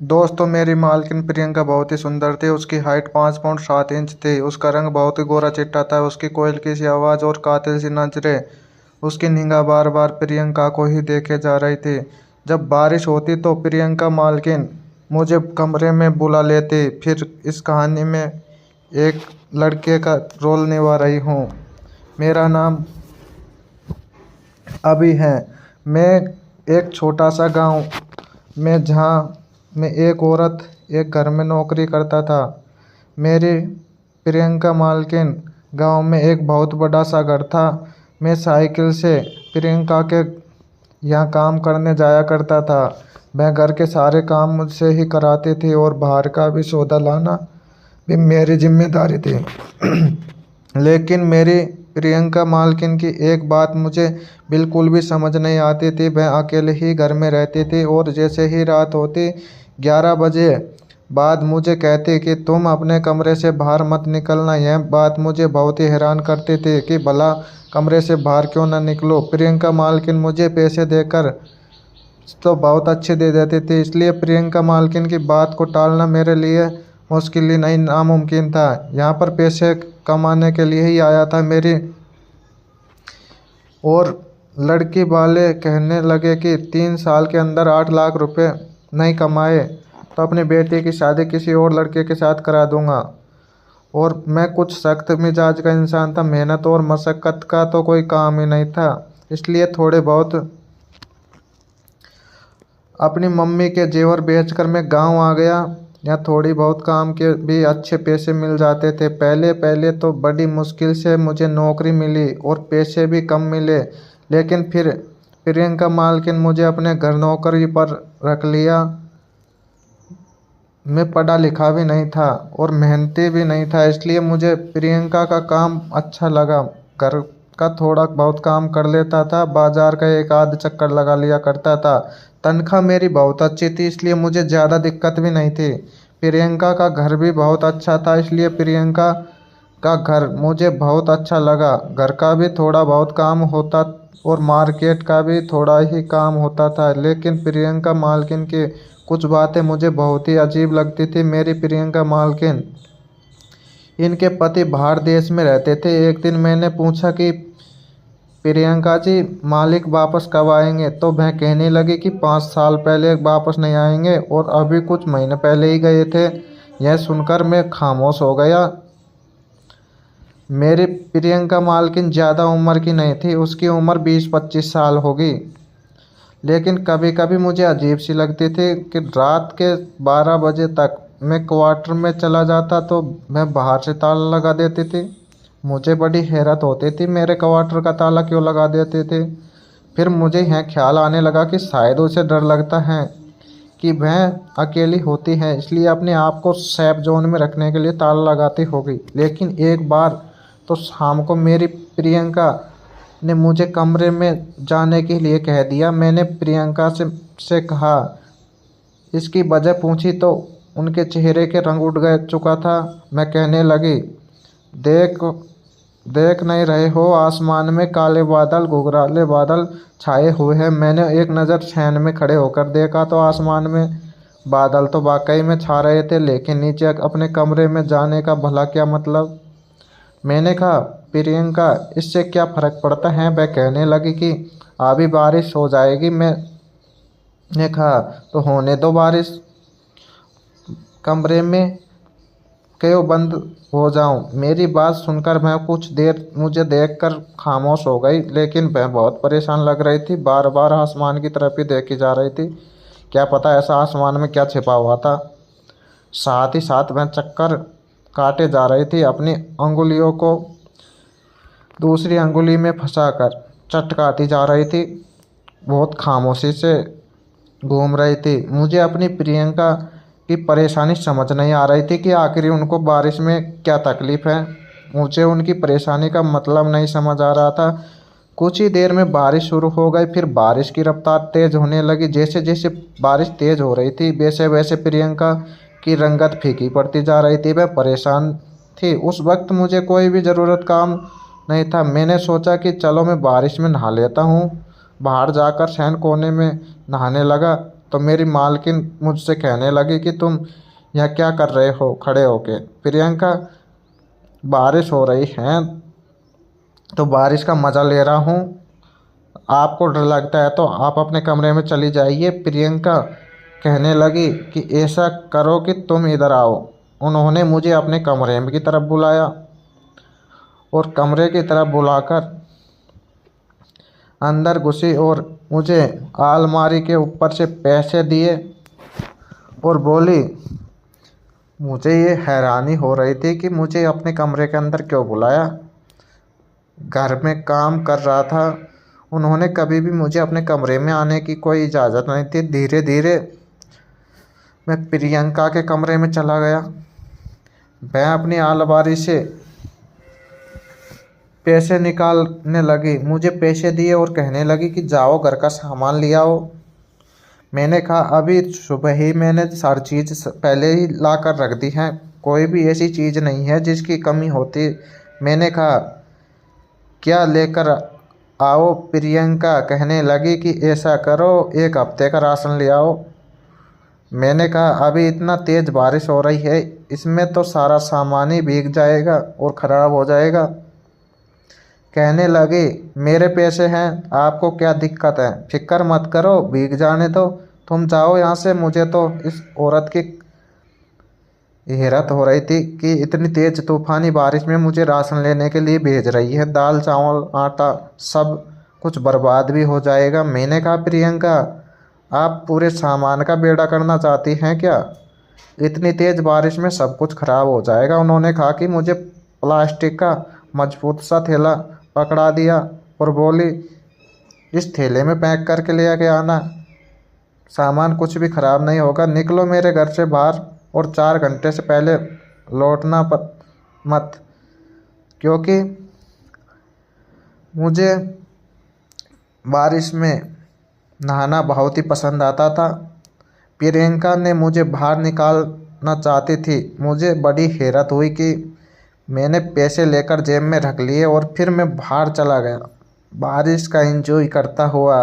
दोस्तों, मेरी मालकिन प्रियंका बहुत ही सुंदर थी। उसकी हाइट 5 फुट 7 इंच थी। उसका रंग बहुत ही गोरा चिट्टा था। उसकी कोयल की सी आवाज़ और कातिल सी नजरें, उसकी निगाह बार बार प्रियंका को ही देखे जा रही थी। जब बारिश होती तो प्रियंका मालकिन मुझे कमरे में बुला लेती। फिर इस कहानी में एक लड़के का रोल निभा रही हूँ। मेरा नाम अभी है। मैं एक छोटा सा गांव में, जहाँ मैं एक औरत एक घर में नौकरी करता था। मेरी प्रियंका मालकिन गांव में एक बहुत बड़ा सा घर था। मैं साइकिल से प्रियंका के यहाँ काम करने जाया करता था। वह घर के सारे काम मुझसे ही कराती थी और बाहर का भी सौदा लाना भी मेरी जिम्मेदारी थी। लेकिन मेरी प्रियंका मालकिन की एक बात मुझे बिल्कुल भी समझ नहीं आती थी। वह अकेले ही घर में रहती थी और जैसे ही रात होती 11 बजे बाद मुझे कहती कि तुम अपने कमरे से बाहर मत निकलना। यह बात मुझे बहुत ही हैरान करती थी कि भला कमरे से बाहर क्यों ना निकलो। प्रियंका मालकिन मुझे पैसे देकर तो बहुत अच्छे दे देती थी, इसलिए प्रियंका मालकिन की बात को टालना मेरे लिए मुश्किल ही नहीं, नामुमकिन था। यहाँ पर पैसे कमाने के लिए ही आया था मेरी। और लड़की वाले कहने लगे कि 3 साल के अंदर 8 लाख रुपए नहीं कमाए तो अपनी बेटी की शादी किसी और लड़के के साथ करा दूंगा। और मैं कुछ सख्त मिजाज का इंसान था। मेहनत और मशक्क़त का तो कोई काम ही नहीं था, इसलिए थोड़े बहुत अपनी मम्मी के जेवर बेचकर मैं गांव आ गया। यहाँ थोड़ी बहुत काम के भी अच्छे पैसे मिल जाते थे। पहले पहले तो बड़ी मुश्किल से मुझे नौकरी मिली और पैसे भी कम मिले, लेकिन फिर प्रियंका मालकिन मुझे अपने घर नौकरी पर रख लिया। मैं पढ़ा लिखा भी नहीं था और मेहनती भी नहीं था, इसलिए मुझे प्रियंका का काम अच्छा लगा। घर का थोड़ा बहुत काम कर लेता था, बाजार का एक आध चक्कर लगा लिया करता था। तनख्वाह मेरी बहुत अच्छी थी, इसलिए मुझे ज़्यादा दिक्कत भी नहीं थी। प्रियंका का घर भी बहुत अच्छा था, इसलिए प्रियंका का घर मुझे बहुत अच्छा लगा। घर का भी थोड़ा बहुत काम होता और मार्केट का भी थोड़ा ही काम होता था, लेकिन प्रियंका मालकिन की कुछ बातें मुझे बहुत ही अजीब लगती थी। मेरी प्रियंका मालकिन, इनके पति बाहर देश में रहते थे। एक दिन मैंने पूछा कि प्रियंका जी, मालिक वापस कब आएंगे? तो वह कहने लगी कि 5 साल पहले वापस नहीं आएंगे और अभी कुछ महीने पहले ही गए थे। यह सुनकर मैं खामोश हो गया। मेरी प्रियंका मालकिन ज़्यादा उम्र की नहीं थी, उसकी उम्र 20-25 साल होगी। लेकिन कभी कभी मुझे अजीब सी लगती थी कि रात के 12 बजे तक मैं क्वार्टर में चला जाता तो मैं बाहर से ताला लगा देती थी। मुझे बड़ी हैरत होती थी, मेरे क्वार्टर का ताला क्यों लगा देते थे। फिर मुझे यह ख्याल आने लगा कि शायद उसे डर लगता है कि वह अकेली होती है, इसलिए अपने आप को सेफ जोन में रखने के लिए ताला लगाती होगी। लेकिन एक बार तो शाम को मेरी प्रियंका ने मुझे कमरे में जाने के लिए कह दिया। मैंने प्रियंका से कहा, इसकी वजह पूछी तो उनके चेहरे के रंग उड़ गए चुका था। मैं कहने लगी, देख देख नहीं रहे हो, आसमान में काले बादल, घुघराले बादल छाए हुए हैं। मैंने एक नज़र छान में खड़े होकर देखा तो आसमान में बादल तो वाकई में छा रहे थे, लेकिन नीचे अपने कमरे में जाने का भला क्या मतलब। मैंने कहा, प्रियंका, इससे क्या फ़र्क पड़ता है? वह कहने लगी कि अभी बारिश हो जाएगी। मैंने कहा, तो होने दो बारिश, कमरे में क्यों बंद हो जाऊं? मेरी बात सुनकर मैं कुछ देर मुझे देखकर खामोश हो गई, लेकिन वह बहुत परेशान लग रही थी। बार बार आसमान की तरफ ही देखी जा रही थी। क्या पता ऐसा आसमान में क्या छिपा हुआ था। साथ ही साथ वह चक्कर काटे जा रही थी, अपनी अंगुलियों को दूसरी अंगुली में फंसाकर चटकाती जा रही थी। बहुत खामोशी से घूम रही थी। मुझे अपनी प्रियंका की परेशानी समझ नहीं आ रही थी कि आखिर उनको बारिश में क्या तकलीफ़ है। मुझे उनकी परेशानी का मतलब नहीं समझ आ रहा था। कुछ ही देर में बारिश शुरू हो गई। फिर बारिश की रफ्तार तेज़ होने लगी। जैसे जैसे बारिश तेज़ हो रही थी, वैसे वैसे प्रियंका की रंगत फीकी पड़ती जा रही थी। वह परेशान थी। उस वक्त मुझे कोई भी ज़रूरत काम नहीं था। मैंने सोचा कि चलो मैं बारिश में नहा लेता हूँ। बाहर जाकर शयन कोने में नहाने लगा। तो मेरी मालकिन मुझसे कहने लगी कि तुम यह क्या कर रहे हो खड़े होके। प्रियंका, बारिश हो रही है तो बारिश का मज़ा ले रहा हूँ, आपको डर लगता है तो आप अपने कमरे में चली जाइए। प्रियंका कहने लगी कि ऐसा करो कि तुम इधर आओ। उन्होंने मुझे अपने कमरे की तरफ बुलाया और कमरे की तरफ बुलाकर अंदर घुसी और मुझे अलमारी के ऊपर से पैसे दिए और बोली। मुझे ये हैरानी हो रही थी कि मुझे अपने कमरे के अंदर क्यों बुलाया। घर में काम कर रहा था, उन्होंने कभी भी मुझे अपने कमरे में आने की कोई इजाज़त नहीं थी। धीरे धीरे मैं प्रियंका के कमरे में चला गया। मैं अपनी अलमारी से पैसे निकालने लगी, मुझे पैसे दिए और कहने लगी कि जाओ घर का सामान ले आओ। मैंने कहा अभी सुबह ही मैंने सारी चीज़ पहले ही ला कर रख दी है, कोई भी ऐसी चीज़ नहीं है जिसकी कमी होती। मैंने कहा क्या लेकर आओ। प्रियंका कहने लगी कि ऐसा करो 1 हफ्ते का राशन ले आओ। मैंने कहा अभी इतना तेज़ बारिश हो रही है, इसमें तो सारा सामान ही भीग जाएगा और ख़राब हो जाएगा। कहने लगी मेरे पैसे हैं, आपको क्या दिक्कत है, फिक्र मत करो, भीग जाने दो, तुम जाओ यहाँ से। मुझे तो इस औरत की हैरत हो रही थी कि इतनी तेज़ तूफ़ानी बारिश में मुझे राशन लेने के लिए भेज रही है। दाल चावल आटा सब कुछ बर्बाद भी हो जाएगा। मैंने कहा प्रियंका, आप पूरे सामान का बेड़ा करना चाहती हैं क्या? इतनी तेज़ बारिश में सब कुछ ख़राब हो जाएगा। उन्होंने कहा कि मुझे प्लास्टिक का मजबूत सा थैला पकड़ा दिया और बोली इस थैले में पैक करके ले आके आना, सामान कुछ भी ख़राब नहीं होगा। निकलो मेरे घर से बाहर और 4 घंटे से पहले लौटना मत, क्योंकि मुझे बारिश में नहाना बहुत ही पसंद आता था। प्रियंका ने मुझे बाहर निकालना चाहती थी। मुझे बड़ी हैरत हुई कि मैंने पैसे लेकर जेब में रख लिए और फिर मैं बाहर चला गया। बारिश का एंजॉय करता हुआ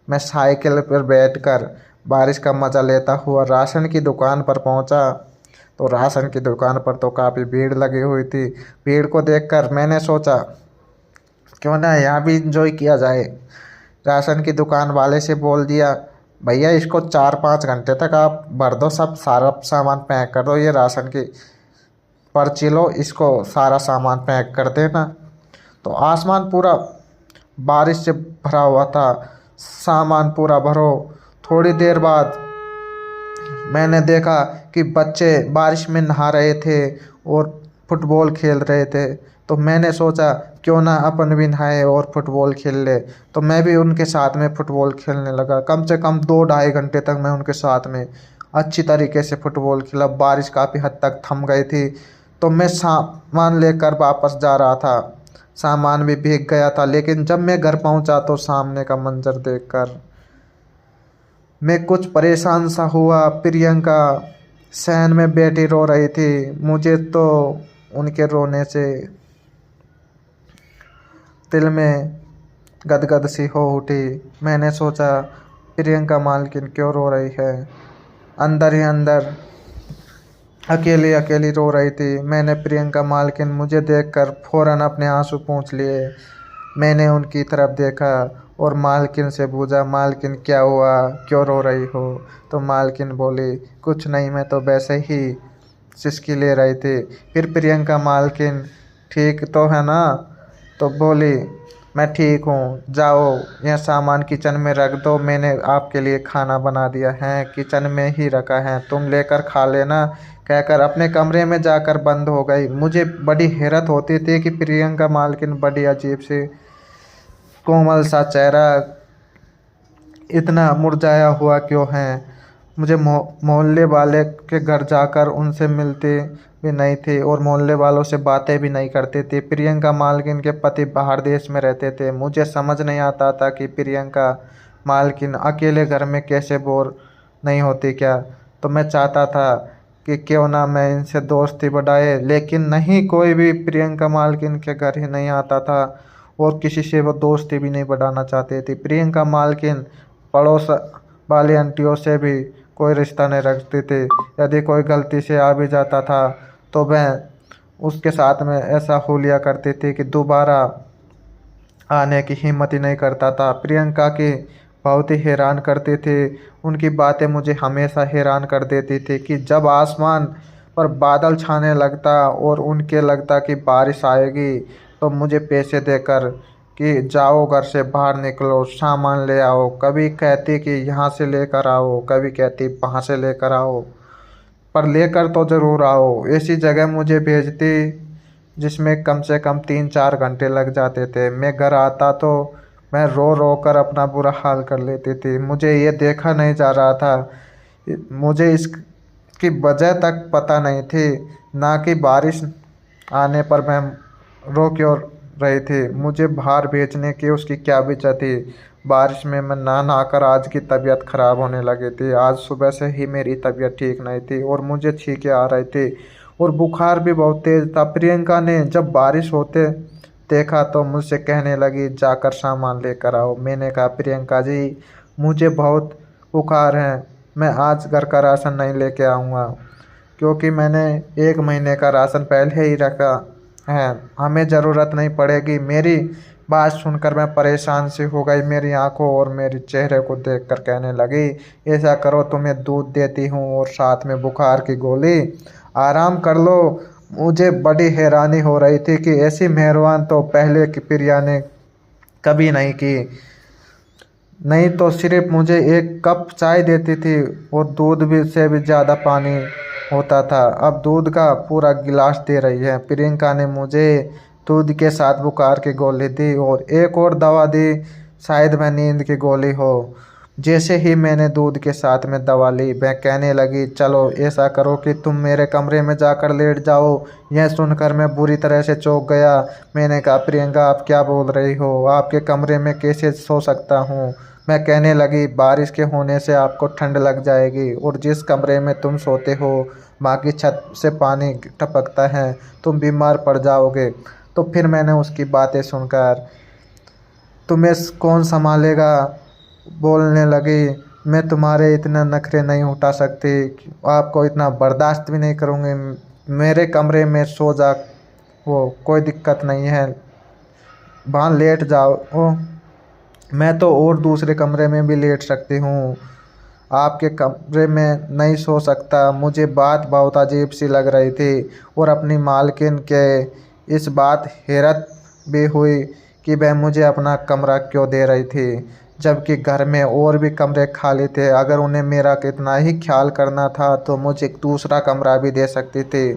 मैं साइकिल पर बैठकर बारिश का मज़ा लेता हुआ राशन की दुकान पर पहुंचा। तो राशन की दुकान पर तो काफ़ी भीड़ लगी हुई थी। भीड़ को देखकर मैंने सोचा क्यों ना यहाँ भी एंजॉय किया जाए। राशन की दुकान वाले से बोल दिया भैया इसको 4-5 घंटे तक आप भर दो, सब सारा सामान पैक कर दो, ये राशन की पर्ची लो, इसको सारा सामान पैक कर देना। तो आसमान पूरा बारिश से भरा हुआ था, सामान पूरा भरो। थोड़ी देर बाद मैंने देखा कि बच्चे बारिश में नहा रहे थे और फुटबॉल खेल रहे थे। तो मैंने सोचा क्यों ना अपन भी नहाए और फुटबॉल खेल ले। तो मैं भी उनके साथ में फ़ुटबॉल खेलने लगा। कम से कम 2-2.5 घंटे तक मैं उनके साथ में अच्छी तरीके से फ़ुटबॉल खेला। बारिश काफ़ी हद तक थम गई थी। तो मैं सामान लेकर वापस जा रहा था, सामान भी भीग गया था। लेकिन जब मैं घर पहुंचा तो सामने का मंजर देखकर मैं कुछ परेशान सा हुआ। प्रियंका सहन में बैठी रो रही थी। मुझे तो उनके रोने से दिल में गदगद सी हो उठी। मैंने सोचा प्रियंका मालकिन क्यों रो रही है। अंदर ही अंदर अकेली अकेली रो रही थी। मैंने प्रियंका मालकिन मुझे देखकर फ़ौरन अपने आंसू पोंछ लिए। मैंने उनकी तरफ देखा और मालकिन से पूछा मालकिन क्या हुआ, क्यों रो रही हो? तो मालकिन बोली कुछ नहीं, मैं तो वैसे ही सिसकी ले रही थी। फिर प्रियंका मालकिन ठीक तो है ना? तो बोली मैं ठीक हूँ, जाओ यह सामान किचन में रख दो, मैंने आपके लिए खाना बना दिया है, किचन में ही रखा है, तुम लेकर खा लेना, कहकर अपने कमरे में जाकर बंद हो गई। मुझे बड़ी हैरत होती थी कि प्रियंका मालकिन बड़ी अजीब सी कोमल सा चेहरा इतना मुरझाया हुआ क्यों है। मुझे मोहल्ले वाले के घर जाकर उनसे मिलती भी नहीं थी और मोहल्ले वालों से बातें भी नहीं करती थी। प्रियंका मालकिन के पति बाहर देश में रहते थे। मुझे समझ नहीं आता था कि प्रियंका मालकिन अकेले घर में कैसे बोर नहीं होती क्या। तो मैं चाहता था कि क्यों ना मैं इनसे दोस्ती बढ़ाए, लेकिन नहीं, कोई भी प्रियंका मालकिन के घर ही नहीं आता था और किसी से वो दोस्ती भी नहीं बढ़ाना चाहती थी। प्रियंका मालकिन पड़ोस वाली आंटियों से भी कोई रिश्ता नहीं रखती थी। यदि कोई गलती से आ भी जाता था तो मैं उसके साथ में ऐसा हुलिया करती थी कि दोबारा आने की हिम्मत ही नहीं करता था। प्रियंका की बहुत ही हैरान करती थी। उनकी बातें मुझे हमेशा हैरान कर देती थी कि जब आसमान पर बादल छाने लगता और उनके लगता कि बारिश आएगी तो मुझे पैसे देकर कि जाओ घर से बाहर निकलो, सामान ले आओ। कभी कहती कि यहाँ से लेकर आओ, कभी कहती वहाँ से लेकर आओ, पर लेकर तो ज़रूर आओ। ऐसी जगह मुझे भेजती जिसमें कम से कम 3-4 घंटे लग जाते थे। मैं घर आता तो मैं रो रो कर अपना बुरा हाल कर लेती थी। मुझे ये देखा नहीं जा रहा था, मुझे इसकी वजह तक पता नहीं थी, ना कि बारिश आने पर मैं रो क्यों रही थी। मुझे बाहर भेजने की उसकी क्या वजह थी। बारिश में मैं नहा नहा कर आज की तबीयत ख़राब होने लगी थी। आज सुबह से ही मेरी तबीयत ठीक नहीं थी और मुझे छींकें आ रही थी और बुखार भी बहुत तेज़ था। प्रियंका ने जब बारिश होते देखा तो मुझसे कहने लगी जाकर सामान लेकर आओ। मैंने कहा प्रियंका जी मुझे बहुत बुखार है, मैं आज घर का राशन नहीं लेके आऊँगा, क्योंकि मैंने 1 महीने का राशन पहले ही रखा है, हमें ज़रूरत नहीं पड़ेगी। मेरी बात सुनकर मैं परेशान सी हो गई। मेरी आंखों और मेरे चेहरे को देखकर कहने लगी ऐसा करो तुम्हें दूध देती हूँ और साथ में बुखार की गोली, आराम कर लो। मुझे बड़ी हैरानी हो रही थी कि ऐसी मेहरबान तो पहले की प्रिया ने कभी नहीं की। नहीं तो सिर्फ मुझे 1 कप चाय देती थी और दूध भी से भी ज़्यादा पानी होता था, अब दूध का पूरा गिलास दे रही है। प्रियंका ने मुझे दूध के साथ बुखार की गोली दी और एक और दवा दी, शायद वह नींद की गोली हो। जैसे ही मैंने दूध के साथ में दवा ली वह कहने लगी चलो ऐसा करो कि तुम मेरे कमरे में जाकर लेट जाओ। यह सुनकर मैं बुरी तरह से चौंक गया। मैंने कहा प्रियंका आप क्या बोल रही हो, आपके कमरे में कैसे सो सकता हूँ। मैं कहने लगी बारिश के होने से आपको ठंड लग जाएगी और जिस कमरे में तुम सोते हो वहाँ की छत से पानी टपकता है, तुम बीमार पड़ जाओगे। तो फिर मैंने उसकी बातें सुनकर तुम्हें कौन संभालेगा बोलने लगी, मैं तुम्हारे इतना नखरे नहीं उठा सकती, आपको इतना बर्दाश्त भी नहीं करूँगी। मेरे कमरे में सो जा, वो कोई दिक्कत नहीं है, वहाँ लेट जाओ। मैं तो और दूसरे कमरे में भी लेट सकती हूँ, आपके कमरे में नहीं सो सकता। मुझे बात बहुत अजीब सी लग रही थी और अपनी मालकिन के इस बात हैरत भी हुई कि वह मुझे अपना कमरा क्यों दे रही थी, जबकि घर में और भी कमरे खाली थे। अगर उन्हें मेरा कितना ही ख्याल करना था तो मुझे एक दूसरा कमरा भी दे सकती थी।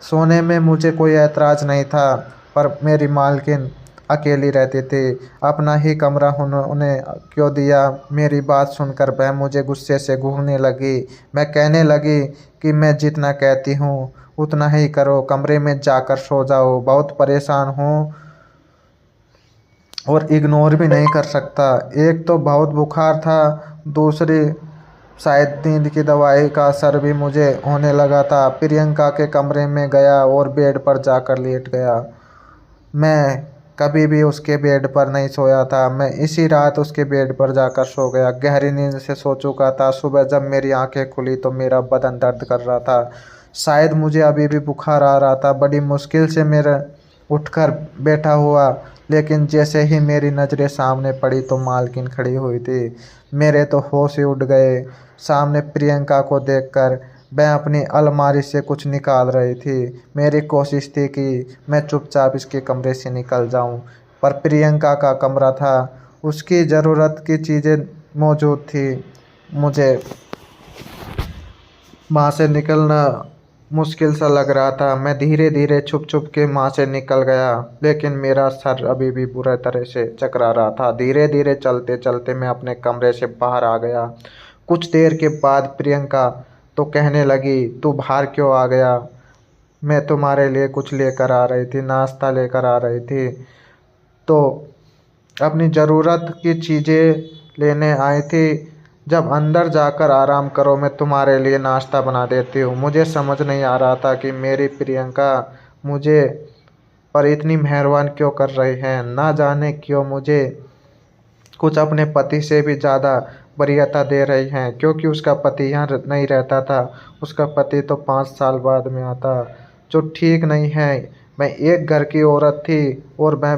सोने में मुझे कोई ऐतराज़ नहीं था, पर मेरी मालकिन अकेली रहती थी, अपना ही कमरा उन्हें क्यों दिया। मेरी बात सुनकर वह मुझे गुस्से से घूरने लगी। मैं कहने लगी कि मैं जितना कहती हूँ उतना ही करो, कमरे में जाकर सो जाओ, बहुत परेशान हूँ और इग्नोर भी नहीं कर सकता। एक तो बहुत बुखार था, दूसरी शायद नींद की दवाई का असर भी मुझे होने लगा था। प्रियंका के कमरे में गया और बेड पर जाकर लेट गया। मैं कभी भी उसके बेड पर नहीं सोया था, मैं इसी रात उसके बेड पर जाकर सो गया। गहरी नींद से सो चुका था। सुबह जब मेरी आंखें खुली तो मेरा बदन दर्द कर रहा था, शायद मुझे अभी भी बुखार आ रहा था। बड़ी मुश्किल से मेरा उठकर बैठा हुआ, लेकिन जैसे ही मेरी नज़रें सामने पड़ी तो मालकिन खड़ी हुई थी। मेरे तो होश ही उड़ गए। सामने प्रियंका को देखकर वह अपनी अलमारी से कुछ निकाल रही थी। मेरी कोशिश थी कि मैं चुपचाप इसके कमरे से निकल जाऊं, पर प्रियंका का कमरा था, उसकी ज़रूरत की चीज़ें मौजूद थी। मुझे वहाँ से निकलना मुश्किल सा लग रहा था। मैं धीरे धीरे छुप छुप के वहाँ से निकल गया, लेकिन मेरा सर अभी भी बुरी तरह से चकरा रहा था। धीरे धीरे चलते चलते मैं अपने कमरे से बाहर आ गया। कुछ देर के बाद प्रियंका तो कहने लगी तू बाहर क्यों आ गया, मैं तुम्हारे लिए कुछ लेकर आ रही थी, नाश्ता लेकर आ रही थी, तो अपनी ज़रूरत की चीज़ें लेने आई थी। जब अंदर जाकर आराम करो, मैं तुम्हारे लिए नाश्ता बना देती हूँ। मुझे समझ नहीं आ रहा था कि मेरी प्रियंका मुझे पर इतनी मेहरबान क्यों कर रही है। ना जाने क्यों मुझे कुछ अपने पति से भी ज़्यादा वरीयता दे रही हैं, क्योंकि उसका पति यहाँ नहीं रहता था। उसका पति तो 5 साल बाद में आता, जो ठीक नहीं है। मैं एक घर की औरत थी और मैं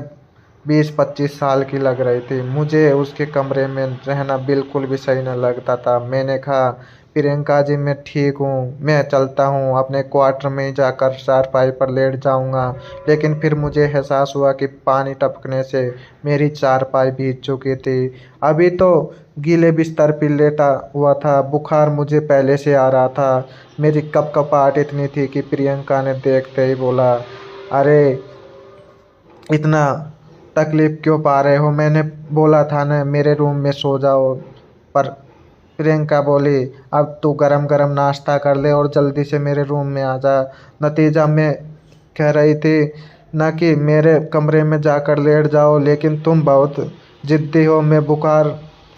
20-25 साल की लग रही थी। मुझे उसके कमरे में रहना बिल्कुल भी सही नहीं लगता था। मैंने कहा, प्रियंका जी मैं ठीक हूँ, मैं चलता हूँ, अपने क्वार्टर में जाकर चारपाई पर लेट जाऊँगा। लेकिन फिर मुझे एहसास हुआ कि पानी टपकने से मेरी चारपाई भीग चुकी थी। अभी तो गीले बिस्तर पर लेटा हुआ था। बुखार मुझे पहले से आ रहा था। मेरी कपकपाहट इतनी थी कि प्रियंका ने देखते ही बोला, अरे इतना तकलीफ क्यों पा रहे हो? मैंने बोला था ना मेरे रूम में सो जाओ। पर प्रियंका बोली, अब तू गरम गरम नाश्ता कर ले और जल्दी से मेरे रूम में आ जा। नतीजा मैं कह रही थी ना कि मेरे कमरे में जाकर लेट जाओ, लेकिन तुम बहुत ज़िद्दी हो। मैं बुखार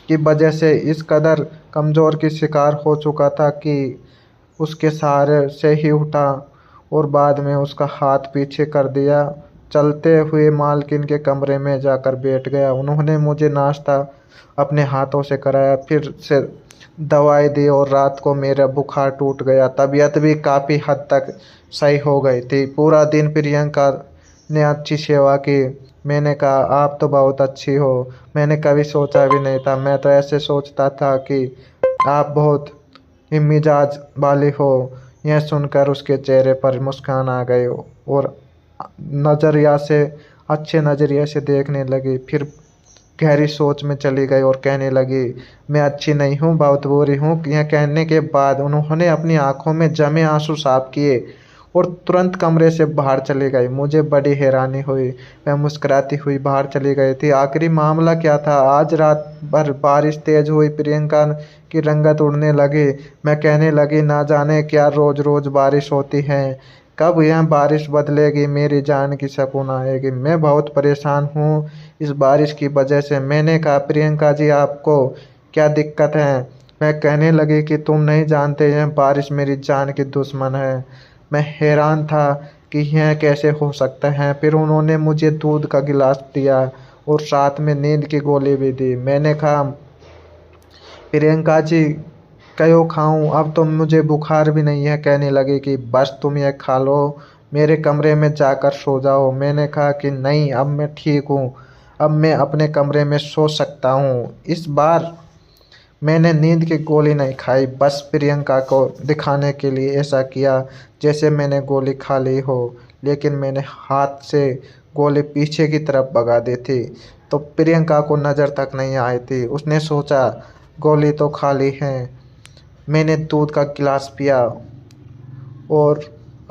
की वजह से इस कदर कमज़ोर की शिकार हो चुका था कि उसके सहारे से ही उठा और बाद में उसका हाथ पीछे कर दिया। चलते हुए मालकिन के कमरे में जाकर बैठ गया। उन्होंने मुझे नाश्ता अपने हाथों से कराया, फिर से दवाई दी और रात को मेरा बुखार टूट गया। तबीयत भी काफ़ी हद तक सही हो गई थी। पूरा दिन प्रियंका ने अच्छी सेवा की। मैंने कहा, आप तो बहुत अच्छी हो। मैंने कभी सोचा भी नहीं था। मैं तो ऐसे सोचता था कि आप बहुत ही मिजाज वाली हो। यह सुनकर उसके चेहरे पर मुस्कान आ गई और नज़रिया से अच्छे नज़रिए से देखने लगी। फिर गहरी सोच में चली गई और कहने लगी, मैं अच्छी नहीं हूँ, बहुत बुरी हूँ। यह कहने के बाद उन्होंने अपनी आंखों में जमे आंसू साफ किए और तुरंत कमरे से बाहर चली गई। मुझे बड़ी हैरानी हुई। वह मुस्कुराती हुई बाहर चली गई थी। आखिरी मामला क्या था? आज रात भर बारिश तेज हुई। प्रियंका की रंगत उड़ने लगी। मैं कहने लगी, ना जाने क्या रोज़ रोज़ बारिश होती है, कब यह बारिश बदलेगी, मेरी जान की सुकून आएगी। मैं बहुत परेशान हूँ इस बारिश की वजह से। मैंने कहा, प्रियंका जी आपको क्या दिक्कत है? मैं कहने लगी कि तुम नहीं जानते, यह बारिश मेरी जान की दुश्मन है। मैं हैरान था कि यह कैसे हो सकता है। फिर उन्होंने मुझे दूध का गिलास दिया और साथ में नींद की गोली भी दी। मैंने कहा, प्रियंका जी क्यों खाऊं? अब तो मुझे बुखार भी नहीं है। कहने लगे कि बस तुम यह खा लो, मेरे कमरे में जाकर सो जाओ। मैंने कहा कि नहीं, अब मैं ठीक हूँ, अब मैं अपने कमरे में सो सकता हूँ। इस बार मैंने नींद की गोली नहीं खाई, बस प्रियंका को दिखाने के लिए ऐसा किया जैसे मैंने गोली खा ली हो। लेकिन मैंने हाथ से गोली पीछे की तरफ भगा दी थी, तो प्रियंका को नज़र तक नहीं आई थी। उसने सोचा गोली तो खाली है। मैंने दूध का गिलास पिया और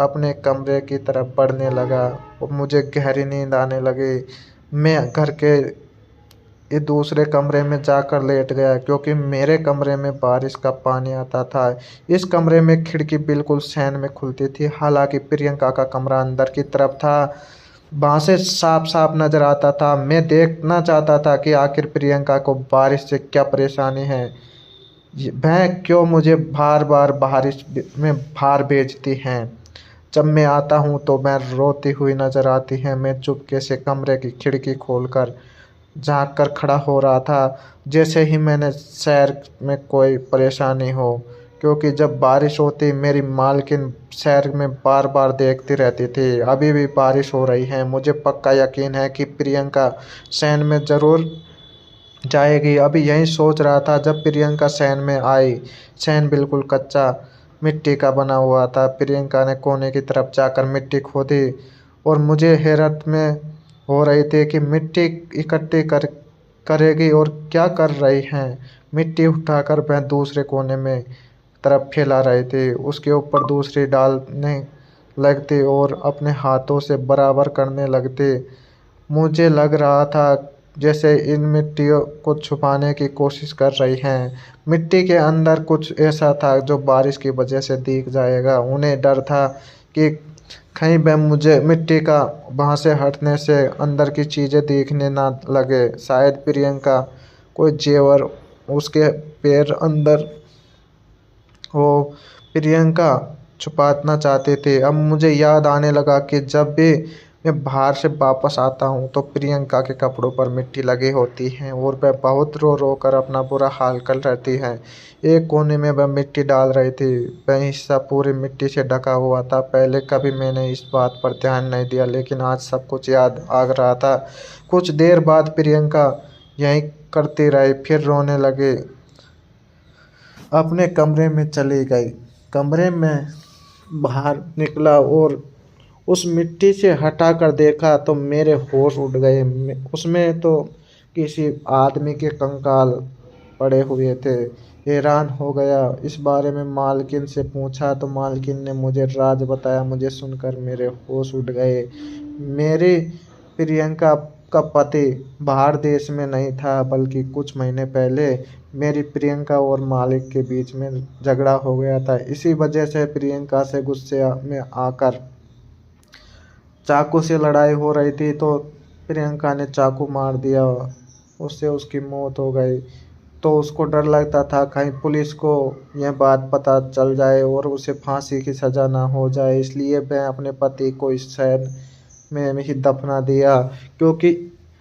अपने कमरे की तरफ बढ़ने लगा और मुझे गहरी नींद आने लगी। मैं घर के ये दूसरे कमरे में जाकर लेट गया, क्योंकि मेरे कमरे में बारिश का पानी आता था। इस कमरे में खिड़की बिल्कुल सैन में खुलती थी। हालांकि प्रियंका का कमरा अंदर की तरफ था, वहाँ से साफ साफ नज़र आता था। मैं देखना चाहता था कि आखिर प्रियंका को बारिश से क्या परेशानी है, वह क्यों मुझे बार बार बारिश में बाहर भेजती हैं। जब मैं आता हूँ तो मैं रोती हुई नज़र आती है। मैं चुपके से कमरे की खिड़की खोलकर झाँक कर खड़ा हो रहा था, जैसे ही मैंने शहर में कोई परेशानी हो। क्योंकि जब बारिश होती मेरी मालकिन शहर में बार बार देखती रहती थी। अभी भी बारिश हो रही है। मुझे पक्का यकीन है कि प्रियंका शहर में ज़रूर जाएगी। अभी यही सोच रहा था जब प्रियंका शहर में आई। शहर बिल्कुल कच्चा मिट्टी का बना हुआ था। प्रियंका ने कोने की तरफ जाकर मिट्टी खोदी और मुझे हैरत में हो रही थी कि मिट्टी इकट्ठी करेगी और क्या कर रही हैं। मिट्टी उठाकर वह दूसरे कोने में तरफ फैला रही थी। उसके ऊपर दूसरी डालने लगती और अपने हाथों से बराबर करने लगती। मुझे लग रहा था जैसे इन मिट्टियों को छुपाने की कोशिश कर रही हैं। मिट्टी के अंदर कुछ ऐसा था जो बारिश की वजह से दिख जाएगा। उन्हें डर था कि कहीं वह मुझे मिट्टी का वहाँ से हटने से अंदर की चीज़ें देखने ना लगे। शायद प्रियंका कोई जेवर उसके पैर अंदर हो, प्रियंका छुपाना चाहते थे। अब मुझे याद आने लगा कि जब भी मैं बाहर से वापस आता हूँ तो प्रियंका के कपड़ों पर मिट्टी लगी होती है और वह बहुत रो रो कर अपना बुरा हाल कर रहती है। एक कोने में वह मिट्टी डाल रही थी। वह हिस्सा पूरी मिट्टी से ढका हुआ था। पहले कभी मैंने इस बात पर ध्यान नहीं दिया, लेकिन आज सब कुछ याद आ रहा था। कुछ देर बाद प्रियंका यही करती रही, फिर रोने लगी, अपने कमरे में चली गई। कमरे में बाहर निकला और उस मिट्टी से हटाकर देखा तो मेरे होश उड़ गए। उसमें तो किसी आदमी के कंकाल पड़े हुए थे। हैरान हो गया। इस बारे में मालकिन से पूछा तो मालकिन ने मुझे राज बताया। मुझे सुनकर मेरे होश उड़ गए। मेरी प्रियंका का पति बाहर देश में नहीं था, बल्कि कुछ महीने पहले मेरी प्रियंका और मालिक के बीच में झगड़ा हो गया था। इसी वजह से प्रियंका से गुस्से में आकर चाकू से लड़ाई हो रही थी तो प्रियंका ने चाकू मार दिया। उससे उसकी मौत हो गई। तो उसको डर लगता था कहीं पुलिस को यह बात पता चल जाए और उसे फांसी की सज़ा ना हो जाए, इसलिए मैं अपने पति को इस शहर में ही दफना दिया। क्योंकि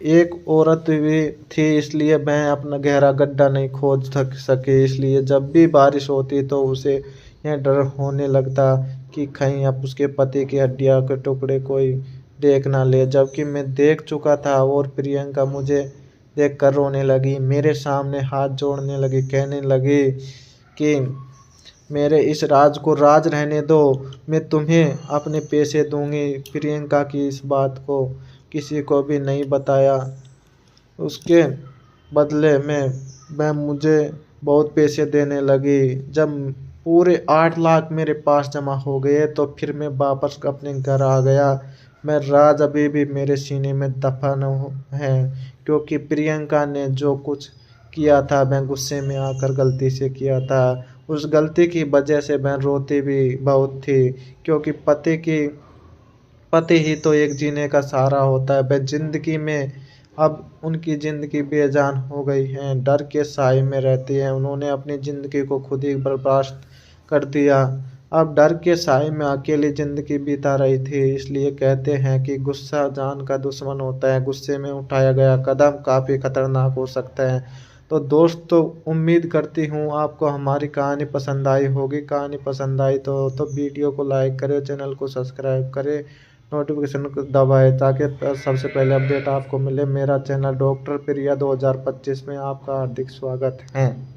एक औरत भी थी, इसलिए मैं अपना गहरा गड्ढा नहीं खोद सके। इसलिए जब भी बारिश होती तो उसे यह डर होने लगता कि कहीं अब उसके पति की हड्डियां के टुकड़े कोई देख ना ले। जबकि मैं देख चुका था और प्रियंका मुझे देखकर रोने लगी, मेरे सामने हाथ जोड़ने लगी, कहने लगी कि मेरे इस राज को राज रहने दो, मैं तुम्हें अपने पैसे दूंगी। प्रियंका की इस बात को किसी को भी नहीं बताया। उसके बदले में वह मुझे बहुत पैसे देने लगी। जब पूरे 8 लाख मेरे पास जमा हो गए तो फिर मैं वापस अपने घर आ गया। मैं राज अभी भी मेरे सीने में दफन है, क्योंकि प्रियंका ने जो कुछ किया था मैं गुस्से में आकर गलती से किया था। उस गलती की वजह से मैं रोती भी बहुत थी, क्योंकि पति ही तो एक जीने का सहारा होता है। वह जिंदगी में अब उनकी ज़िंदगी बेजान हो गई है, डर के साए में रहती है। उन्होंने अपनी ज़िंदगी को खुद ही बर्बाद कर दिया। अब डर के साए में अकेली ज़िंदगी बिता रही थी। इसलिए कहते हैं कि गुस्सा जान का दुश्मन होता है। गुस्से में उठाया गया कदम काफ़ी खतरनाक हो सकता है। तो दोस्तों, उम्मीद करती हूँ आपको हमारी कहानी पसंद आई होगी। कहानी पसंद आई तो वीडियो को लाइक करें, चैनल को सब्सक्राइब करें, नोटिफिकेशन को दबाएं ताकि सबसे पहले अपडेट आपको मिले। मेरा चैनल डॉक्टर प्रिया 2025 में आपका हार्दिक स्वागत है।